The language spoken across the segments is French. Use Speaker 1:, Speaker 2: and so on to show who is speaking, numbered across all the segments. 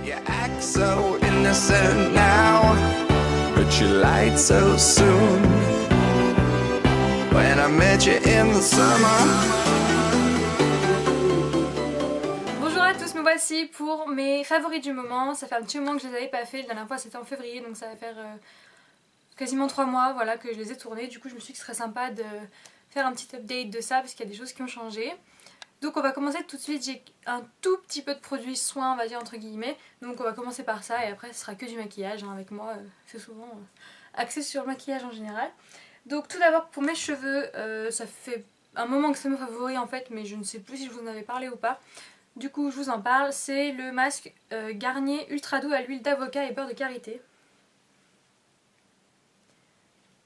Speaker 1: You act so innocent now, but you lied so soon. When I met you in the summer.
Speaker 2: Bonjour à tous, me voici pour mes favoris du moment. Ça fait un petit moment que je les avais pas fait. La dernière fois c'était en février, donc ça va faire quasiment 3 mois voilà, que je les ai tournés. Du coup je me suis dit que ce serait sympa de faire un petit update de ça parce qu'il y a des choses qui ont changé. Donc on va commencer tout de suite, j'ai un tout petit peu de produits soins on va dire entre guillemets. Donc on va commencer par ça et après ce sera que du maquillage hein. Avec moi c'est souvent axé sur le maquillage en général. Donc tout d'abord pour mes cheveux, ça fait un moment que c'est mon favori en fait, mais je ne sais plus si je vous en avais parlé ou pas. Du coup je vous en parle, c'est le masque Garnier Ultra Doux à l'huile d'avocat et beurre de karité.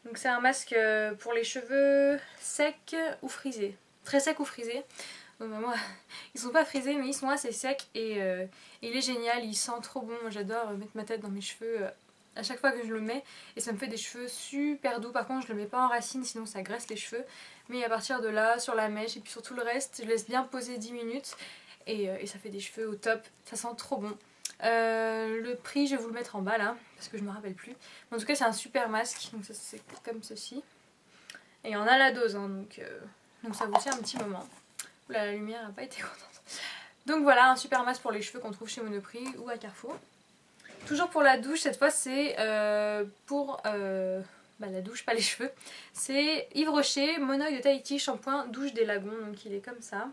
Speaker 2: Donc c'est un masque pour les cheveux secs ou frisés, très secs ou frisés. Donc moi ils sont pas frisés mais ils sont assez secs et il est génial, il sent trop bon. Moi j'adore mettre ma tête dans mes cheveux à chaque fois que je le mets et ça me fait des cheveux super doux. Par contre je le mets pas en racine sinon ça graisse les cheveux, mais à partir de là sur la mèche et puis sur tout le reste je laisse bien poser 10 minutes et ça fait des cheveux au top, ça sent trop bon. Le prix je vais vous le mettre en bas là parce que je me rappelle plus, mais en tout cas c'est un super masque, donc c'est comme ceci et on a la dose hein, donc ça vous tient un petit moment. Oula, la lumière n'a pas été contente. Donc voilà, un super masque pour les cheveux qu'on trouve chez Monoprix ou à Carrefour. Toujours pour la douche, cette fois c'est pour la douche, pas les cheveux. C'est Yves Rocher, Mon Oeil de Tahiti, shampoing douche des lagons. Donc il est comme ça.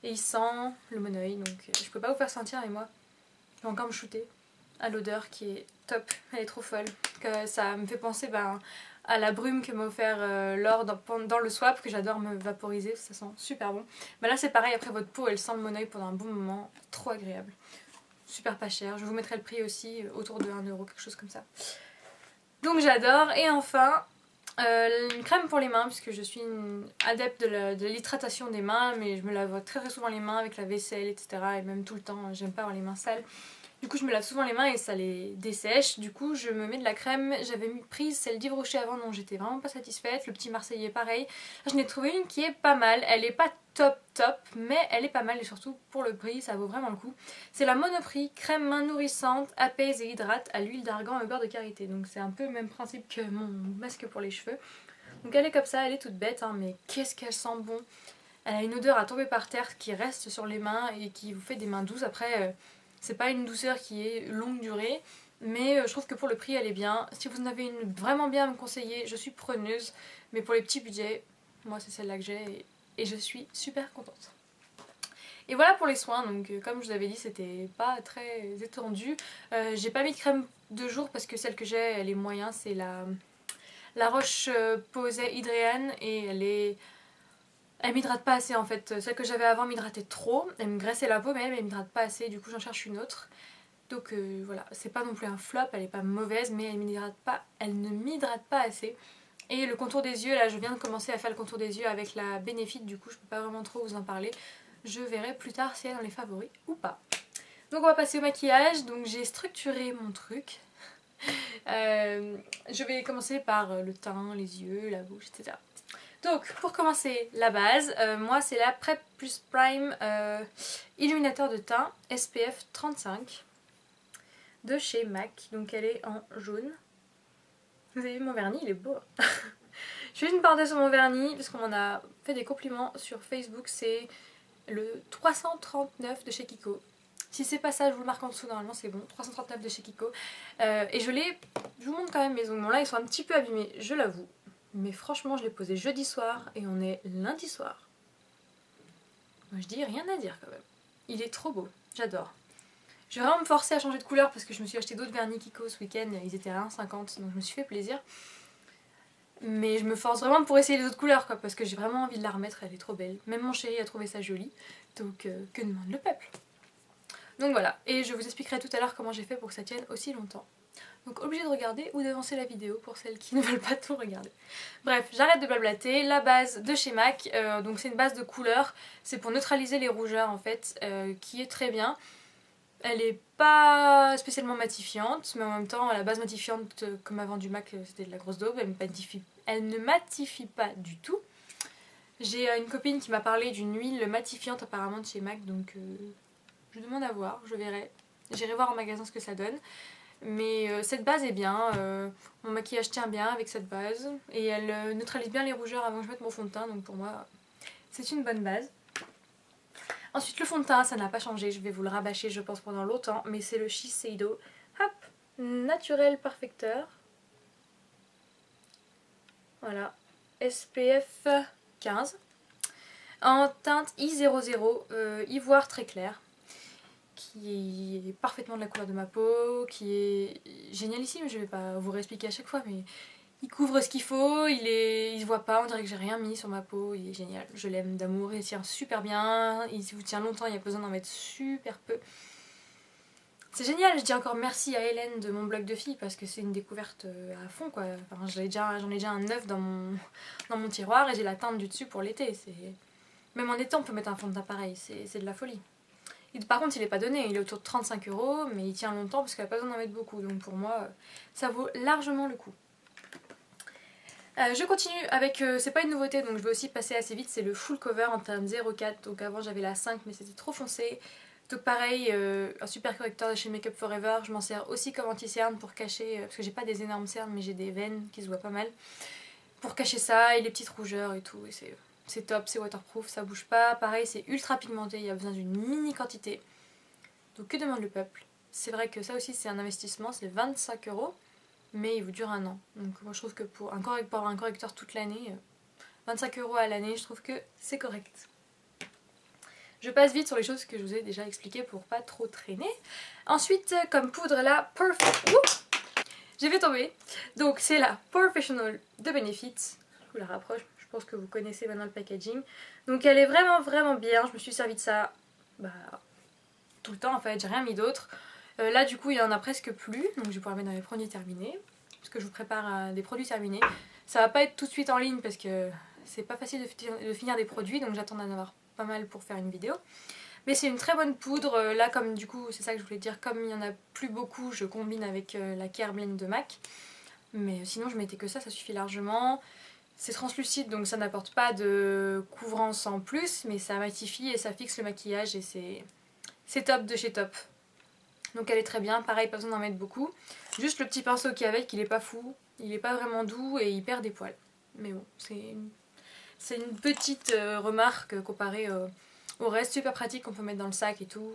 Speaker 2: Et il sent le Mon Oeil, donc je peux pas vous faire sentir mais moi je vais encore me shooter à l'odeur qui est top, elle est trop folle. Que ça me fait penser à la brume que m'a offert Laure dans le swap, que j'adore me vaporiser, ça sent super bon. Là c'est pareil, après votre peau elle sent le Mon Oeil pendant un bon moment, trop agréable. Super pas cher, je vous mettrai le prix aussi autour de 1 €, quelque chose comme ça. Donc j'adore. Et enfin une crème pour les mains, puisque je suis une adepte de l'hydratation des mains, mais je me lave très très souvent les mains avec la vaisselle etc. Et même tout le temps, j'aime pas avoir les mains sales. Du coup je me lave souvent les mains et ça les dessèche. Du coup je me mets de la crème. J'avais prise celle d'Yves Rocher avant dont j'étais vraiment pas satisfaite. Le petit Marseillais pareil. Là, je n'ai trouvé une qui est pas mal. Elle est pas top mais elle est pas mal et surtout pour le prix ça vaut vraiment le coup. C'est la Monoprix crème main nourrissante, apaise et hydrate à l'huile d'argan et beurre de karité. Donc c'est un peu le même principe que mon masque pour les cheveux. Donc elle est comme ça, elle est toute bête hein, mais qu'est-ce qu'elle sent bon. Elle a une odeur à tomber par terre qui reste sur les mains et qui vous fait des mains douces. Après c'est pas une douceur qui est longue durée, mais je trouve que pour le prix elle est bien. Si vous en avez une vraiment bien à me conseiller, je suis preneuse. Mais pour les petits budgets, moi c'est celle-là que j'ai et je suis super contente. Et voilà pour les soins, donc comme je vous avais dit c'était pas très étendu. J'ai pas mis de crème de jour parce que celle que j'ai elle est moyen, c'est la Roche-Posay Hydréane et elle m'hydrate pas assez en fait. Celle que j'avais avant m'hydratait trop, elle me graissait la peau mais elle m'hydrate pas assez, du coup j'en cherche une autre. Donc voilà, c'est pas non plus un flop, elle est pas mauvaise mais elle ne m'hydrate pas assez. Et le contour des yeux, là je viens de commencer à faire le contour des yeux avec la Benefit, du coup je peux pas vraiment trop vous en parler. Je verrai plus tard si elle est dans les favoris ou pas. Donc on va passer au maquillage, donc j'ai structuré mon truc. Je vais commencer par le teint, les yeux, la bouche, etc. Donc pour commencer la base, moi c'est la Prep Plus Prime illuminateur de teint SPF 35 de chez MAC, donc elle est en jaune. Vous avez vu mon vernis, il est beau. Je fais une parenthèse sur mon vernis parce qu'on m'en a fait des compliments sur Facebook, c'est le 339 de chez Kiko. Si c'est pas ça, je vous le marque en dessous, normalement c'est bon, 339 de chez Kiko. Et je vous montre quand même mes ongles, là ils sont un petit peu abîmés, je l'avoue. Mais franchement je l'ai posé jeudi soir et on est lundi soir. Moi je dis rien à dire quand même. Il est trop beau, j'adore. Je vais vraiment me forcer à changer de couleur parce que je me suis acheté d'autres vernis Kiko ce week-end, ils étaient à 1,50 € donc je me suis fait plaisir. Mais je me force vraiment pour essayer les autres couleurs quoi, parce que j'ai vraiment envie de la remettre, elle est trop belle. Même mon chéri a trouvé ça joli, donc que demande le peuple. Donc voilà, et je vous expliquerai tout à l'heure comment j'ai fait pour que ça tienne aussi longtemps. Donc obligé de regarder ou d'avancer la vidéo pour celles qui ne veulent pas tout regarder. Bref, j'arrête de blablater. La base de chez MAC, donc c'est une base de couleur, c'est pour neutraliser les rougeurs en fait, qui est très bien. Elle est pas spécialement matifiante, mais en même temps la base matifiante comme avant du MAC c'était de la grosse daube, elle ne matifie pas du tout. J'ai une copine qui m'a parlé d'une huile matifiante apparemment de chez MAC, donc je demande à voir, je verrai. J'irai voir en magasin ce que ça donne. Mais cette base est bien, mon maquillage tient bien avec cette base. Et elle neutralise bien les rougeurs avant que je mette mon fond de teint, donc pour moi c'est une bonne base. Ensuite le fond de teint, ça n'a pas changé, je vais vous le rabâcher je pense pendant longtemps. Mais c'est le Shiseido hop, Naturel Perfecteur. Voilà, SPF 15. En teinte I00, ivoire très clair. Qui est parfaitement de la couleur de ma peau, qui est génialissime, je vais pas vous réexpliquer à chaque fois, mais il couvre ce qu'il faut, il se voit pas, on dirait que j'ai rien mis sur ma peau, il est génial, je l'aime d'amour, il tient super bien, il vous tient longtemps, il y a besoin d'en mettre super peu. C'est génial, je dis encore merci à Hélène de mon blog de filles parce que c'est une découverte à fond quoi. Enfin, j'en ai déjà un neuf dans mon tiroir et j'ai la teinte du dessus pour l'été. Même en été on peut mettre un fond de teint pareil, c'est de la folie. Et par contre il n'est pas donné, il est autour de 35 € mais il tient longtemps parce qu'elle n'a pas besoin d'en mettre beaucoup. Donc pour moi ça vaut largement le coup. Je continue avec, c'est pas une nouveauté donc je vais aussi passer assez vite, c'est le full cover en teinte 04. Donc avant j'avais la 5 mais c'était trop foncé. Donc pareil, un super correcteur de chez Make Up For Ever, je m'en sers aussi comme anti-cerne pour cacher, parce que j'ai pas des énormes cernes mais j'ai des veines qui se voient pas mal. Pour cacher ça et les petites rougeurs et tout, et c'est top, c'est waterproof, ça bouge pas. Pareil, c'est ultra pigmenté, il y a besoin d'une mini quantité. Donc que demande le peuple? C'est vrai que ça aussi c'est un investissement, c'est 25 €, mais il vous dure un an. Donc moi je trouve que pour avoir un correcteur toute l'année, 25 € à l'année, je trouve que c'est correct. Je passe vite sur les choses que je vous ai déjà expliquées pour pas trop traîner. Ensuite, comme poudre, la j'ai fait tomber. Donc c'est la Professional de Benefit. Je vous la rapproche, je pense que vous connaissez maintenant le packaging. Donc elle est vraiment bien, je me suis servi de ça tout le temps en fait, j'ai rien mis d'autre. Là du coup il y en a presque plus, donc je vais pouvoir mettre dans mes produits terminés. Parce que je vous prépare des produits terminés. Ça va pas être tout de suite en ligne parce que c'est pas facile de finir des produits, donc j'attends d'en avoir pas mal pour faire une vidéo. Mais c'est une très bonne poudre, là comme du coup c'est ça que je voulais dire, comme il n'y en a plus beaucoup je combine avec la Care Blend de MAC. Mais sinon je mettais que ça suffit largement. C'est translucide donc ça n'apporte pas de couvrance en plus, mais ça matifie et ça fixe le maquillage et c'est top de chez Top. Donc elle est très bien, pareil pas besoin d'en mettre beaucoup. Juste le petit pinceau qu'il y a avec, il est pas fou, il est pas vraiment doux et il perd des poils. Mais bon, c'est une petite remarque comparée au reste, super pratique qu'on peut mettre dans le sac et tout.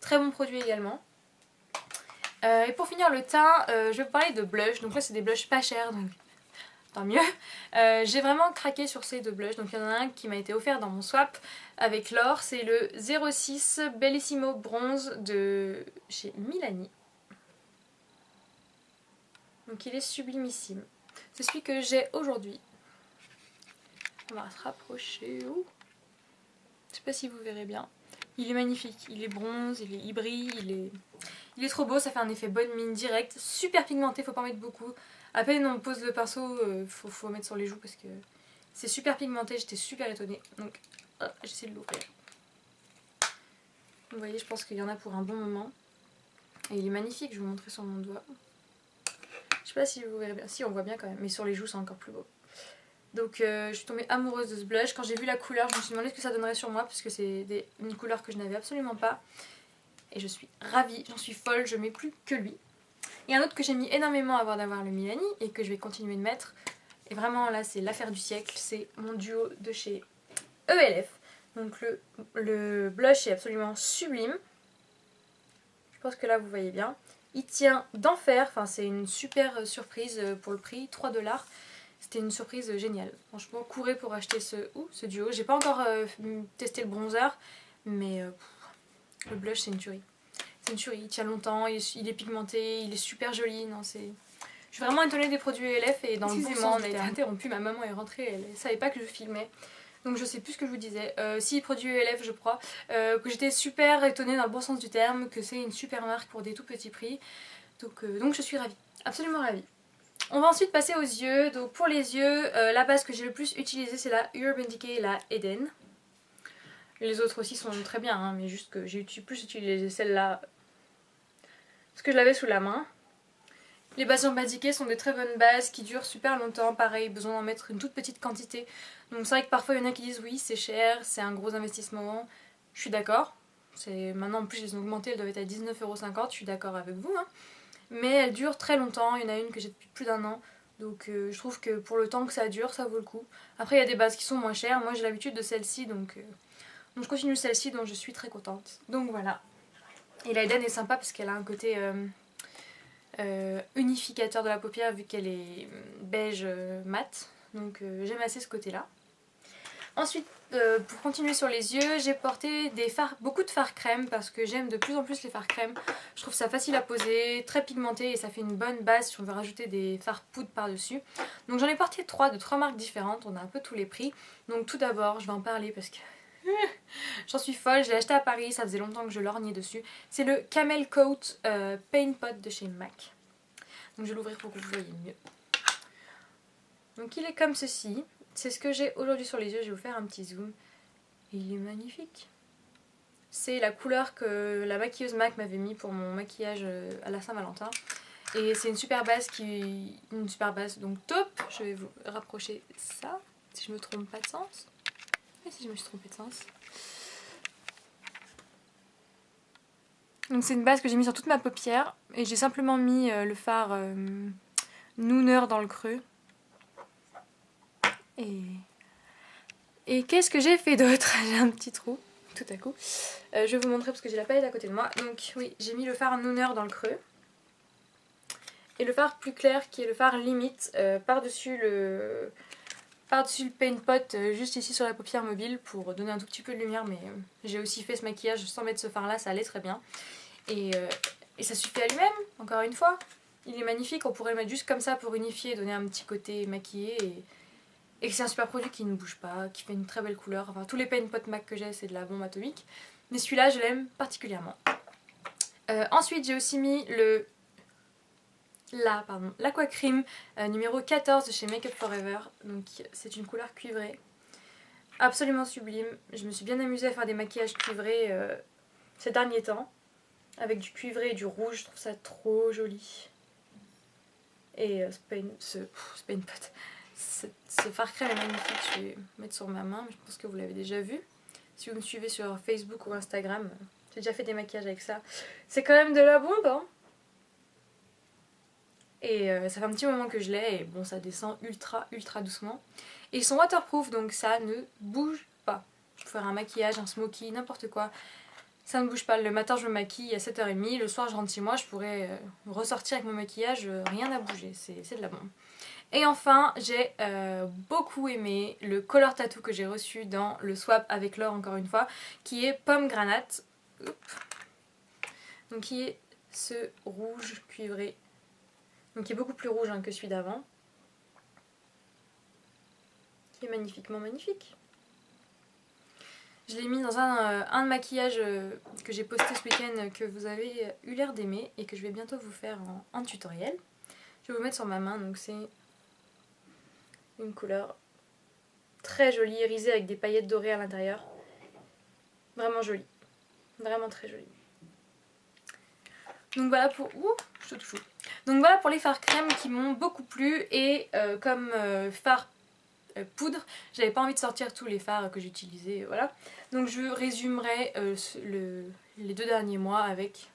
Speaker 2: Très bon produit également. Et pour finir le teint, je vais vous parler de blush. Donc là c'est des blushs pas chers, donc tant mieux. J'ai vraiment craqué sur ces deux blushs. Donc il y en a un qui m'a été offert dans mon swap avec l'or. C'est le 06 Bellissimo Bronze de chez Milani. Donc il est sublimissime. C'est celui que j'ai aujourd'hui. On va se rapprocher. Je sais pas si vous verrez bien. Il est magnifique. Il est bronze, il brille, il est trop beau. Ça fait un effet bonne mine direct. Super pigmenté, faut pas en mettre beaucoup. À peine on pose le pinceau, faut mettre sur les joues parce que c'est super pigmenté. J'étais super étonnée. Donc j'essaie de l'ouvrir. Vous voyez, je pense qu'il y en a pour un bon moment. Et il est magnifique, je vais vous montrer sur mon doigt. Je sais pas si vous verrez bien. Si, on voit bien quand même. Mais sur les joues, c'est encore plus beau. Donc je suis tombée amoureuse de ce blush. Quand j'ai vu la couleur, je me suis demandé ce que ça donnerait sur moi. Parce que c'est une couleur que je n'avais absolument pas. Et je suis ravie, j'en suis folle, je mets plus que lui. Et un autre que j'ai mis énormément avant d'avoir le Milani. Et que je vais continuer de mettre. Et vraiment là, c'est l'affaire du siècle. C'est mon duo de chez ELF. Donc le blush est absolument sublime. Je pense que là vous voyez bien. Il tient d'enfer, enfin c'est une super surprise pour le prix, 3 $. C'était une surprise géniale. Franchement, courez pour acheter ce duo. J'ai pas encore testé le bronzer, mais le blush c'est une tuerie. C'est une tuerie, il tient longtemps, il est pigmenté, il est super joli. Non, je suis vraiment étonnée des produits ELF et dans le bon sens, on a été interrompu, ma maman est rentrée, elle savait pas que je filmais. Donc je sais plus ce que je vous disais. Si produit ELF je crois, que j'étais super étonnée dans le bon sens du terme, que c'est une super marque pour des tout petits prix. Donc je suis ravie, absolument ravie. On va ensuite passer aux yeux. Donc pour les yeux, la base que j'ai le plus utilisée c'est la Urban Decay et la Eden. Les autres aussi sont très bien, hein, mais juste que j'ai plus utilisé celle-là parce que je l'avais sous la main. Les bases Urban Decay sont des très bonnes bases qui durent super longtemps, pareil, besoin d'en mettre une toute petite quantité. Donc c'est vrai que parfois il y en a qui disent oui c'est cher, c'est un gros investissement, je suis d'accord. Maintenant en plus ils ont augmenté, elles doivent être à 19,50€, je suis d'accord avec vous. Hein. Mais elles durent très longtemps, il y en a une que j'ai depuis plus d'1 an. Donc je trouve que pour le temps que ça dure, ça vaut le coup. Après il y a des bases qui sont moins chères, moi j'ai l'habitude de celle-ci donc je continue celle-ci dont je suis très contente. Donc voilà. Et la Eden est sympa parce qu'elle a un côté unificateur de la paupière vu qu'elle est beige mat. Donc j'aime assez ce côté-là. Ensuite, pour continuer sur les yeux, j'ai porté beaucoup de fard crème parce que j'aime de plus en plus les fards crème. Je trouve ça facile à poser, très pigmenté et ça fait une bonne base si on veut rajouter des fards poudre par-dessus. Donc j'en ai porté 3 de 3 marques différentes, on a un peu tous les prix. Donc tout d'abord, je vais en parler parce que j'en suis folle, je l'ai acheté à Paris, ça faisait longtemps que je lorgnais dessus. C'est le Camel Coat Paint Pot de chez MAC. Donc je vais l'ouvrir pour que vous voyez mieux. Donc il est comme ceci. C'est ce que j'ai aujourd'hui sur les yeux, je vais vous faire un petit zoom. Il est magnifique. C'est la couleur que la maquilleuse MAC m'avait mis pour mon maquillage à la Saint-Valentin. Et c'est une super base donc top. Je vais vous rapprocher ça, si je me trompe pas de sens. Et si je me suis trompée de sens. Donc c'est une base que j'ai mis sur toute ma paupière. Et j'ai simplement mis le fard Nooner dans le creux. Et qu'est-ce que j'ai fait d'autre? J'ai un petit trou, tout à coup. Je vais vous montrer parce que j'ai la palette à côté de moi. Donc oui, j'ai mis le fard Nooner dans le creux. Et le fard plus clair qui est le fard Limite par-dessus le paint pot juste ici sur la paupière mobile pour donner un tout petit peu de lumière. Mais j'ai aussi fait ce maquillage sans mettre ce fard là, ça allait très bien. Et ça suffit à lui-même, encore une fois. Il est magnifique, on pourrait le mettre juste comme ça pour unifier et donner un petit côté maquillé. Et c'est un super produit qui ne bouge pas, qui fait une très belle couleur. Enfin, tous les paint pot MAC que j'ai, c'est de la bombe atomique. Mais celui-là, je l'aime particulièrement. Ensuite, j'ai aussi mis l'Aqua Cream numéro 14 de chez Make Up For Ever. Donc, c'est une couleur cuivrée. Absolument sublime. Je me suis bien amusée à faire des maquillages cuivrés ces derniers temps. Avec du cuivré et du rouge, je trouve ça trop joli. Et ce paint pot... Ce fard crème est magnifique, je vais mettre sur ma main, mais je pense que vous l'avez déjà vu. Si vous me suivez sur Facebook ou Instagram, j'ai déjà fait des maquillages avec ça. C'est quand même de la bombe, hein. Et ça fait un petit moment que je l'ai, et bon, ça descend ultra doucement. Et ils sont waterproof, donc ça ne bouge pas. Pour faire un maquillage, un smoky, n'importe quoi, ça ne bouge pas. Le matin, je me maquille à 7h30, le soir, je rentre chez moi, je pourrais ressortir avec mon maquillage, rien n'a bougé, c'est de la bombe. Et enfin, j'ai beaucoup aimé le color tattoo que j'ai reçu dans le swap avec l'or encore une fois, qui est Pomme Granate. Donc qui est ce rouge cuivré, donc qui est beaucoup plus rouge hein, que celui d'avant. Qui est magnifiquement magnifique. Je l'ai mis dans un maquillage que j'ai posté ce week-end que vous avez eu l'air d'aimer et que je vais bientôt vous faire en tutoriel. Je vais vous mettre sur ma main, donc c'est une couleur très jolie, irisée avec des paillettes dorées à l'intérieur. Vraiment jolie. Vraiment très jolie. Donc voilà pour... je te touche. Donc voilà pour les fards crème qui m'ont beaucoup plu. Et comme fard poudre, j'avais pas envie de sortir tous les fards que j'utilisais. Voilà. Donc je résumerai les 2 derniers mois avec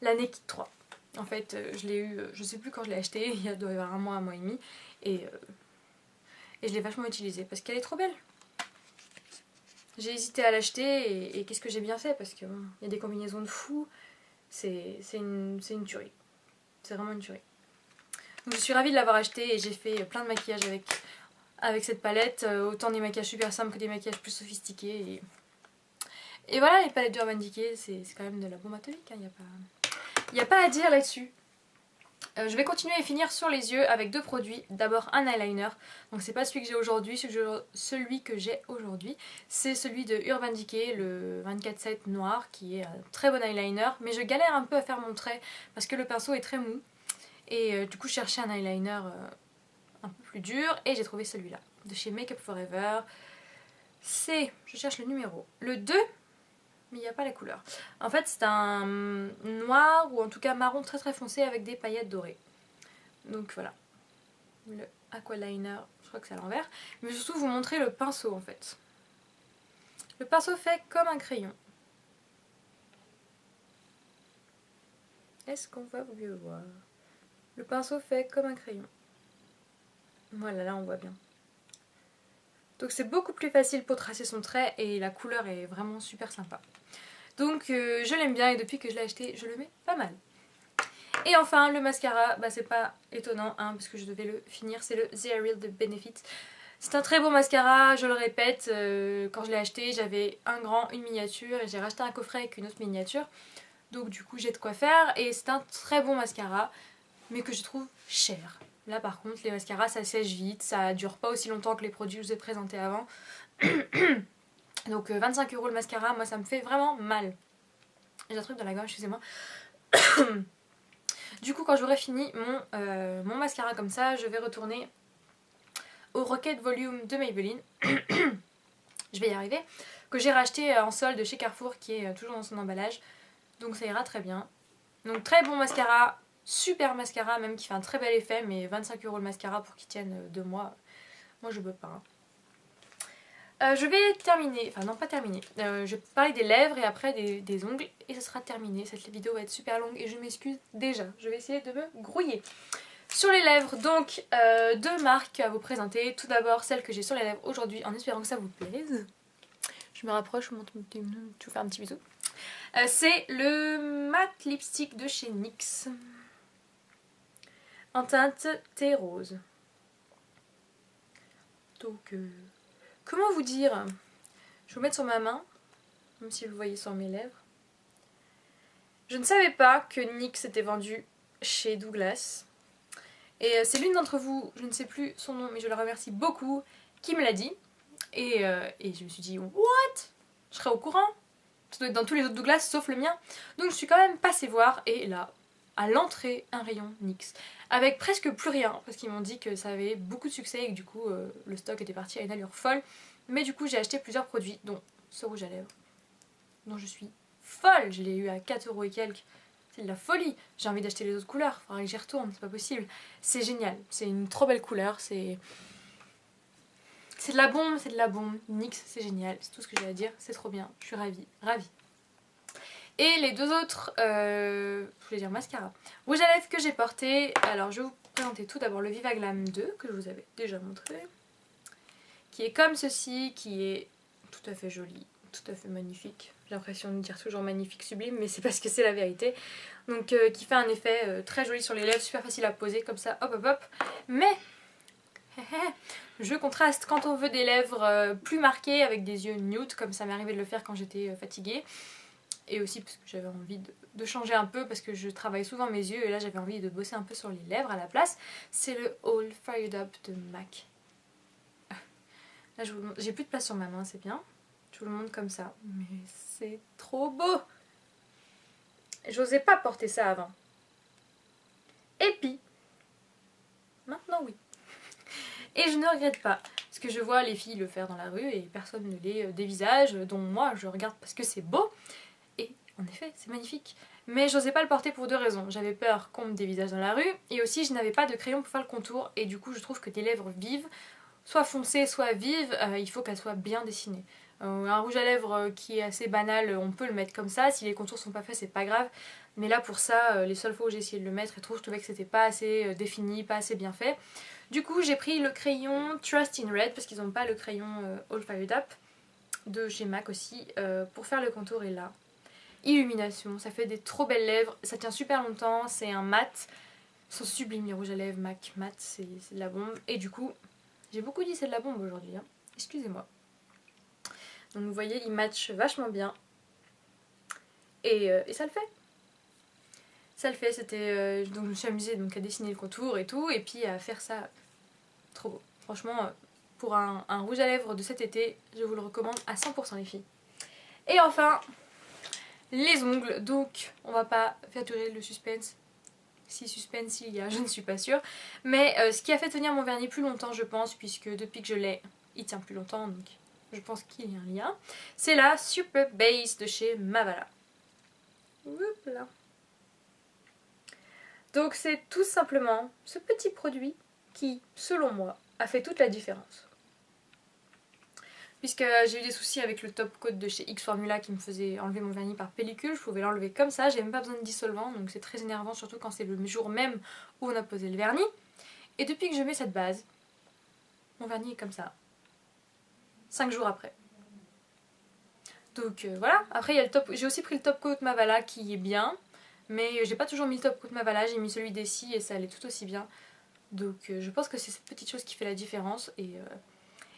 Speaker 2: la Naked 3. En fait, je l'ai eu, je sais plus quand je l'ai acheté, il doit y avoir un mois et demi. Et je l'ai vachement utilisée parce qu'elle est trop belle. J'ai hésité à l'acheter et qu'est-ce que j'ai bien fait parce qu'il y a des combinaisons de fou. C'est une tuerie. C'est vraiment une tuerie. Donc je suis ravie de l'avoir acheté et j'ai fait plein de maquillages avec cette palette. Autant des maquillages super simples que des maquillages plus sophistiqués. Et voilà, les palettes d'Urban Decay, c'est quand même de la bombe atomique. Il n'y a pas à dire là-dessus. Je vais continuer à finir sur les yeux avec 2 produits. D'abord un eyeliner, donc c'est pas celui que j'ai aujourd'hui, celui que j'ai aujourd'hui c'est celui de Urban Decay, le 24/7 noir qui est un très bon eyeliner, mais je galère un peu à faire mon trait parce que le pinceau est très mou et du coup je cherchais un eyeliner un peu plus dur et j'ai trouvé celui-là de chez Make Up For Ever. Je cherche le numéro, le 2, mais il n'y a pas la couleur. En fait c'est un noir ou en tout cas marron très très foncé avec des paillettes dorées. Donc voilà, le Aqualiner, je crois que c'est à l'envers. Mais surtout vous montrer le pinceau en fait. Le pinceau fait comme un crayon. Est-ce qu'on va mieux voir? Le pinceau fait comme un crayon. Voilà, là on voit bien. Donc c'est beaucoup plus facile pour tracer son trait et la couleur est vraiment super sympa. Donc je l'aime bien et depuis que je l'ai acheté, je le mets pas mal. Et enfin le mascara, bah c'est pas étonnant hein, parce que je devais le finir, c'est le The Ariel de Benefit. C'est un très beau mascara, je le répète, quand je l'ai acheté j'avais un grand, une miniature et j'ai racheté un coffret avec une autre miniature. Donc du coup j'ai de quoi faire et c'est un très bon mascara mais que je trouve cher. Là par contre les mascaras ça sèche vite, ça dure pas aussi longtemps que les produits que je vous ai présentés avant. Donc 25 € le mascara, moi ça me fait vraiment mal. J'ai un truc dans la gorge, excusez-moi. Du coup quand j'aurai fini mon mascara comme ça, je vais retourner au Rocket Volume de Maybelline. Je vais y arriver. Que j'ai racheté en solde chez Carrefour qui est toujours dans son emballage. Donc ça ira très bien. Donc très bon mascara, super mascara même qui fait un très bel effet. Mais 25 € le mascara pour qu'il tienne 2 mois, moi je peux pas. Hein. Je vais terminer, enfin non pas terminer, je vais parler des lèvres et après des ongles et ce sera terminé. Cette vidéo va être super longue et je m'excuse déjà, je vais essayer de me grouiller. Sur les lèvres, donc 2 marques à vous présenter. Tout d'abord celle que j'ai sur les lèvres aujourd'hui en espérant que ça vous plaise. Je me rapproche, je vous fais un petit bisou. C'est le matte lipstick de chez NYX en teinte thé rose. Donc... comment vous dire? Je vais vous mettre sur ma main, même si vous le voyez sur mes lèvres. Je ne savais pas que NYX était vendu chez Douglas. Et c'est l'une d'entre vous, je ne sais plus son nom, mais je la remercie beaucoup, qui me l'a dit. Et je me suis dit, what? Je serais au courant. Ça doit être dans tous les autres Douglas, sauf le mien. Donc je suis quand même passée voir, et là, à l'entrée, un rayon NYX. Avec presque plus rien, parce qu'ils m'ont dit que ça avait beaucoup de succès et que du coup le stock était parti à une allure folle. Mais du coup j'ai acheté plusieurs produits, dont ce rouge à lèvres, dont je suis folle. Je l'ai eu à 4 € et quelques. C'est de la folie. J'ai envie d'acheter les autres couleurs, faudra que j'y retourne, c'est pas possible. C'est génial, c'est une trop belle couleur, c'est de la bombe, c'est de la bombe. NYX c'est génial, c'est tout ce que j'ai à dire, c'est trop bien, je suis ravie, ravie. Et les deux autres, je voulais dire mascara, rouge à lèvres que j'ai porté. Alors je vais vous présenter tout d'abord le Viva Glam 2 que je vous avais déjà montré. Qui est comme ceci, qui est tout à fait joli, tout à fait magnifique. J'ai l'impression de dire toujours magnifique, sublime, mais c'est parce que c'est la vérité. Donc qui fait un effet très joli sur les lèvres, super facile à poser comme ça, hop hop hop. Mais je contraste quand on veut des lèvres plus marquées avec des yeux nude, comme ça m'est arrivé de le faire quand j'étais fatiguée. Et aussi parce que j'avais envie de changer un peu parce que je travaille souvent mes yeux et là j'avais envie de bosser un peu sur les lèvres à la place. C'est le All Fired Up de MAC. Là j'ai plus de place sur ma main, c'est bien. Je vous le montre comme ça. Mais c'est trop beau. J'osais pas porter ça avant. Et puis, maintenant oui. Et je ne regrette pas. Parce que je vois les filles le faire dans la rue et personne ne les dévisage, dont moi je regarde parce que c'est beau. Et en effet, c'est magnifique. Mais j'osais pas le porter pour 2 raisons. J'avais peur qu'on me dévisage dans la rue et aussi je n'avais pas de crayon pour faire le contour. Et du coup je trouve que des lèvres vives, soit foncées, soit vives, il faut qu'elles soient bien dessinées. Un rouge à lèvres qui est assez banal, on peut le mettre comme ça. Si les contours sont pas faits, c'est pas grave. Mais là pour ça, les seules fois où j'ai essayé de le mettre, je trouvais que c'était pas assez défini, pas assez bien fait. Du coup j'ai pris le crayon Trust in Red parce qu'ils n'ont pas le crayon All Fired Up de chez MAC aussi pour faire le contour. Et là, illumination, ça fait des trop belles lèvres, ça tient super longtemps, c'est un mat. Ils sont sublimes les rouges à lèvres MAC mat, c'est de la bombe. Et du coup, j'ai beaucoup dit c'est de la bombe aujourd'hui, hein. Excusez-moi. Donc vous voyez, ils matchent vachement bien. Et ça le fait. Ça le fait, c'était... donc je me suis amusée donc, à dessiner le contour et tout, et puis à faire ça. Trop beau. Franchement, pour un rouge à lèvres de cet été, je vous le recommande à 100% les filles. Et enfin, les ongles. Donc, on va pas faire durer le suspense. Si suspense il y a, je ne suis pas sûre. Mais ce qui a fait tenir mon vernis plus longtemps, je pense, puisque depuis que je l'ai, il tient plus longtemps, donc je pense qu'il y a un lien. C'est la Super Base de chez Mavala. Oups là. Donc c'est tout simplement ce petit produit qui, selon moi, a fait toute la différence. puisque j'ai eu des soucis avec le top coat de chez X Formula qui me faisait enlever mon vernis par pellicule. Je pouvais l'enlever comme ça, j'ai même pas besoin de dissolvant, donc c'est très énervant, surtout quand c'est le jour même où on a posé le vernis. Et depuis que je mets cette base, mon vernis est comme ça, 5 jours après. Donc voilà, après il y a le top, j'ai aussi pris le top coat Mavala qui est bien, mais j'ai pas toujours mis le top coat Mavala, j'ai mis celui d'Essie et ça allait tout aussi bien. Donc je pense que c'est cette petite chose qui fait la différence et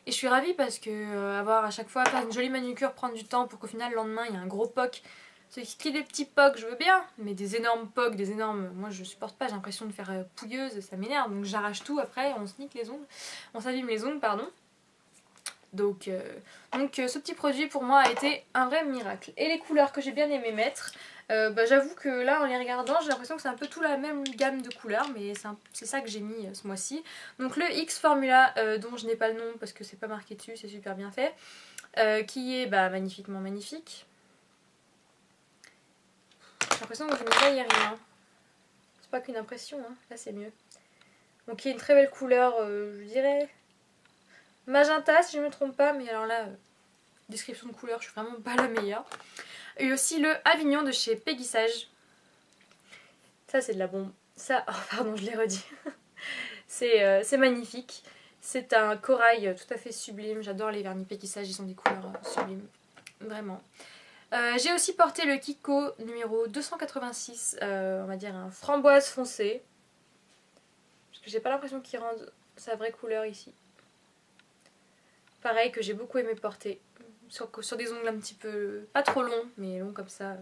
Speaker 2: je suis ravie parce que avoir à chaque fois faire une jolie manucure, prendre du temps pour qu'au final le lendemain il y a un gros poc. Ceux qui crient des petits pocs, je veux bien, mais des énormes pocs, des énormes... Moi je supporte pas, j'ai l'impression de faire pouilleuse, ça m'énerve, donc j'arrache tout après, on se nique les ongles, on s'abîme les ongles, pardon. Donc ce petit produit pour moi a été un vrai miracle. Et les couleurs que j'ai bien aimé mettre, j'avoue que là en les regardant j'ai l'impression que c'est un peu tout la même gamme de couleurs, mais c'est ça que j'ai mis ce mois-ci. Donc le X Formula dont je n'ai pas le nom parce que c'est pas marqué dessus, c'est super bien fait, qui est magnifiquement magnifique. J'ai l'impression que je ne voyais rien. C'est pas qu'une impression, hein. Là c'est mieux. Donc il y a une très belle couleur, je dirais magenta si je ne me trompe pas, mais alors là, description de couleur, je suis vraiment pas la meilleure. Et aussi le Avignon de chez Peggy Sage. Ça c'est de la bombe. Ça, oh pardon, je l'ai redit. C'est magnifique. C'est un corail tout à fait sublime. J'adore les vernis Peggy Sage, ils ont des couleurs sublimes. Vraiment. J'ai aussi porté le Kiko numéro 286, on va dire un framboise foncé. Parce que j'ai pas l'impression qu'il rende sa vraie couleur ici. Pareil que j'ai beaucoup aimé porter. Sur des ongles un petit peu, pas trop longs, mais longs comme ça.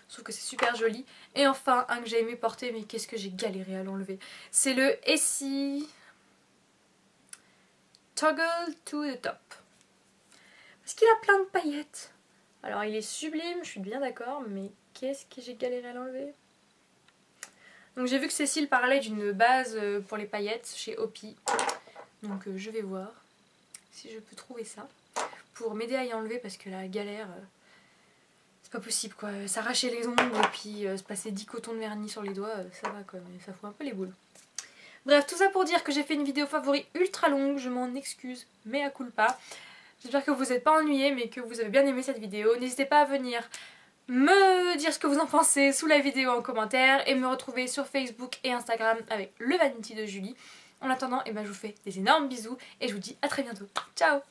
Speaker 2: Je trouve que c'est super joli. Et enfin, un que j'ai aimé porter, mais qu'est-ce que j'ai galéré à l'enlever. C'est le Essie Toggle to the Top. Parce qu'il a plein de paillettes. Alors il est sublime, je suis bien d'accord, mais qu'est-ce que j'ai galéré à l'enlever. Donc j'ai vu que Cécile parlait d'une base pour les paillettes chez Opi. Donc je vais voir si je peux trouver ça pour m'aider à y enlever parce que la galère, c'est pas possible quoi. S'arracher les ongles et puis se passer 10 cotons de vernis sur les doigts, ça va quoi, mais ça fout un peu les boules. Bref, tout ça pour dire que j'ai fait une vidéo favori ultra longue, je m'en excuse, mea culpa. J'espère que vous n'êtes pas ennuyés mais que vous avez bien aimé cette vidéo. N'hésitez pas à venir me dire ce que vous en pensez sous la vidéo en commentaire et me retrouver sur Facebook et Instagram avec le Vanity de Julie. En attendant, je vous fais des énormes bisous et je vous dis à très bientôt. Ciao!